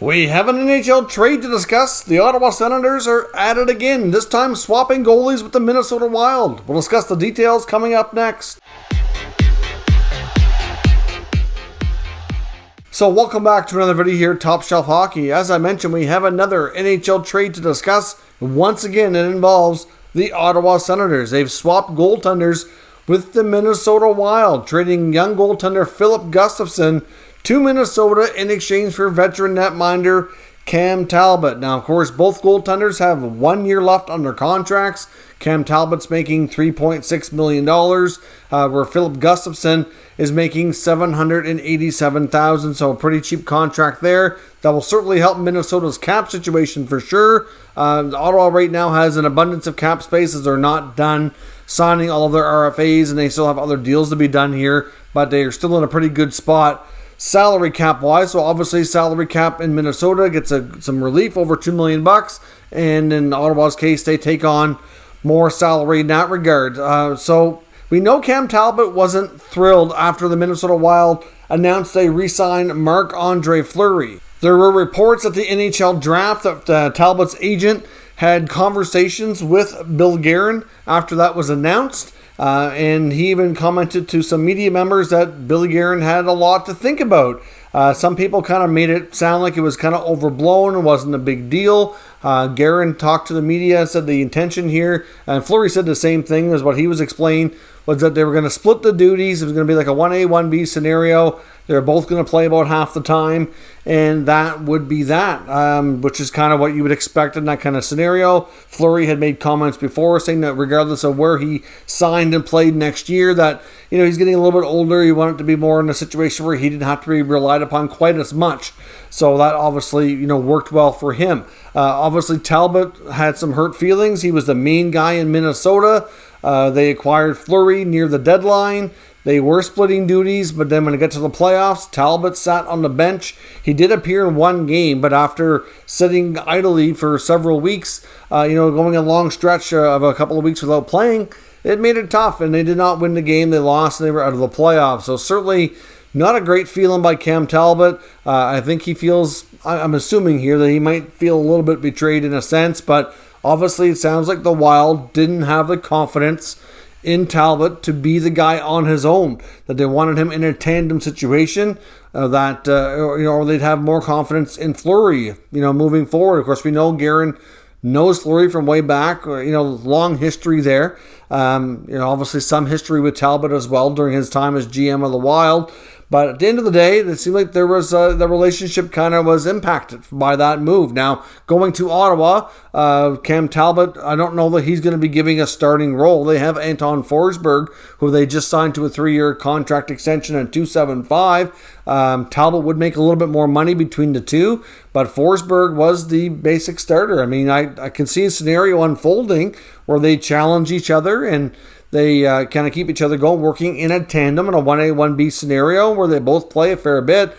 We have an NHL trade to discuss. The Ottawa Senators are at it again, this time swapping goalies with the Minnesota Wild. We'll discuss the details coming up next. So welcome back to another video here, Top Shelf Hockey. As I mentioned, we have another NHL trade to discuss. Once again, it involves the Ottawa Senators. They've swapped goaltenders with the Minnesota Wild, trading young goaltender Filip Gustavsson to Minnesota in exchange for veteran netminder Cam Talbot. Now, of course, both goaltenders have 1 year left on their contracts. Cam Talbot's making $3.6 million, where Filip Gustavsson is making $787,000, so a pretty cheap contract there. That will certainly help Minnesota's cap situation for sure. Ottawa right now has an abundance of cap space as they're not done signing all of their RFAs, and they still have other deals to be done here, but they are still in a pretty good spot salary cap wise. So obviously salary cap in Minnesota gets some relief, over $2 million, and in Ottawa's case they take on more salary in that regard. So we know Cam Talbot wasn't thrilled after the Minnesota Wild announced they re-signed Marc-Andre Fleury. There were reports at the NHL draft that Talbot's agent had conversations with Bill Guerin after that was announced. And he even commented to some media members that Billy Guerin had a lot to think about. Some people kind of made it sound like it was kind of overblown and wasn't a big deal. Guerin talked to the media, said the intention here, and Fleury said the same thing as what he was explaining, was that they were going to split the duties. It was going to be like a 1A, 1B scenario. They were both going to play about half the time, and that would be that, which is kind of what you would expect in that kind of scenario. Fleury had made comments before saying that regardless of where he signed and played next year, that he's getting a little bit older. He wanted to be more in a situation where he didn't have to be relied upon quite as much. So that obviously worked well for him. Obviously Talbot had some hurt feelings. He was the main guy in Minnesota. They acquired Fleury near the deadline. They were splitting duties, but then when it got to the playoffs, Talbot sat on the bench. He did appear in one game, but after sitting idly for several weeks, going a long stretch of a couple of weeks without playing, it made it tough, and they did not win the game. They lost, and they were out of the playoffs. So certainly not a great feeling by Cam Talbot. I think he feels, I'm assuming here, that he might feel a little bit betrayed in a sense, but obviously it sounds like the Wild didn't have the confidence in Talbot to be the guy on his own, that they wanted him in a tandem situation, or they'd have more confidence in Fleury, moving forward. Of course, we know Guerin knows Fleury from way back, long history there. Obviously some history with Talbot as well during his time as GM of the Wild. But at the end of the day, it seemed like there was the relationship kind of was impacted by that move. Now, going to Ottawa, Cam Talbot, I don't know that he's going to be giving a starting role. They have Anton Forsberg, who they just signed to a 3-year contract extension at $275. Talbot would make a little bit more money between the two, but Forsberg was the basic starter. I mean, I can see a scenario unfolding where they challenge each other and they kind of keep each other going, working in a tandem in a 1A, 1B scenario where they both play a fair bit.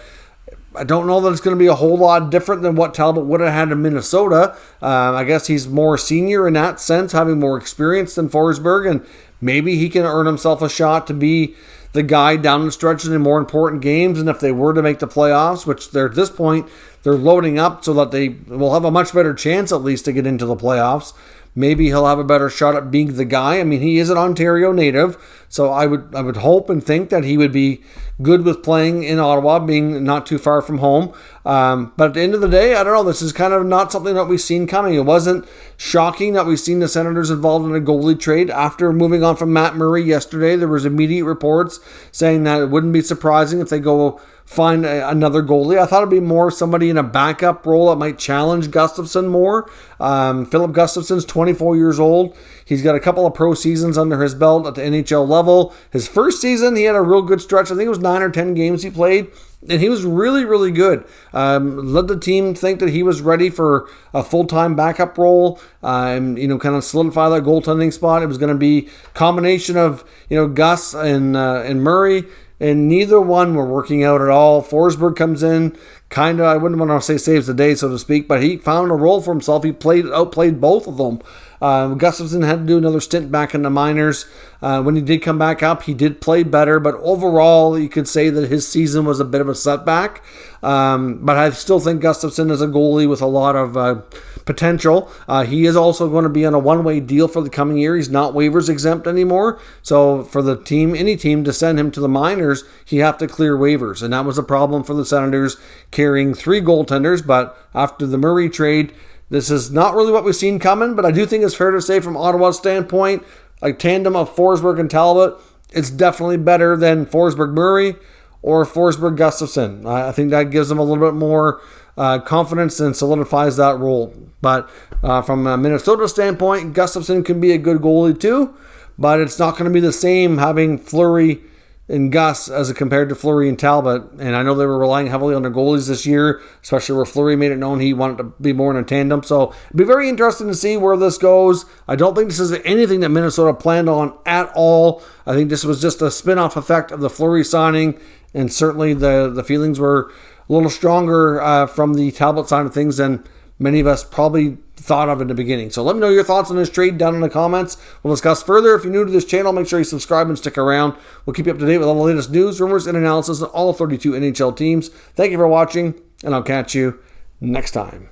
I don't know that it's going to be a whole lot different than what Talbot would have had in Minnesota. I guess he's more senior in that sense, having more experience than Forsberg, and maybe he can earn himself a shot to be the guy down the stretch in the more important games. And if they were to make the playoffs, which they're at this point, they're loading up so that they will have a much better chance at least to get into the playoffs. Maybe he'll have a better shot at being the guy. I mean, he is an Ontario native, so I would hope and think that he would be good with playing in Ottawa, being not too far from home. But at the end of the day, I don't know. This is kind of not something that we've seen coming. It wasn't shocking that we've seen the Senators involved in a goalie trade. After moving on from Matt Murray yesterday, there was immediate reports saying that it wouldn't be surprising if they go find another goalie. I thought it'd be more somebody in a backup role that might challenge Gustavsson more. Filip Gustavsson's 24 years old. He's got a couple of pro seasons under his belt at the NHL level. His first season, he had a real good stretch. I think it was 9 or 10 games he played, and he was really, really good. Led the team think that he was ready for a full-time backup role, kind of solidify that goaltending spot. It was going to be a combination of, Gus and Murray, and neither one were working out at all. Forsberg comes in, kind of, I wouldn't want to say saves the day, so to speak, but he found a role for himself. He outplayed both of them. Gustavsson had to do another stint back in the minors. When he did come back up, he did play better, but overall, you could say that his season was a bit of a setback. But I still think Gustafsson is a goalie with a lot of potential. He is also going to be on a one-way deal for the coming year. He's not waivers exempt anymore. So for the team, any team, to send him to the minors, he have to clear waivers. And that was a problem for the Senators carrying 3 goaltenders. But after the Murray trade, this is not really what we've seen coming. But I do think it's fair to say from Ottawa's standpoint, a tandem of Forsberg and Talbot, it's definitely better than Forsberg-Murray or Forsberg-Gustafsson. I think that gives them a little bit more confidence and solidifies that role. But from a Minnesota standpoint, Gustafsson can be a good goalie too, but it's not going to be the same having Fleury and Gus as compared to Fleury and Talbot. And I know they were relying heavily on their goalies this year, especially where Fleury made it known he wanted to be more in a tandem. So it'll be very interesting to see where this goes. I don't think this is anything that Minnesota planned on at all. I think this was just a spin-off effect of the Fleury signing, and certainly the feelings were a little stronger from the Talbot side of things than many of us probably thought of in the beginning. So let me know your thoughts on this trade down in the comments. We'll discuss further. If you're new to this channel, make sure you subscribe and stick around. We'll keep you up to date with all the latest news, rumors, and analysis on all 32 NHL teams. Thank you for watching, and I'll catch you next time.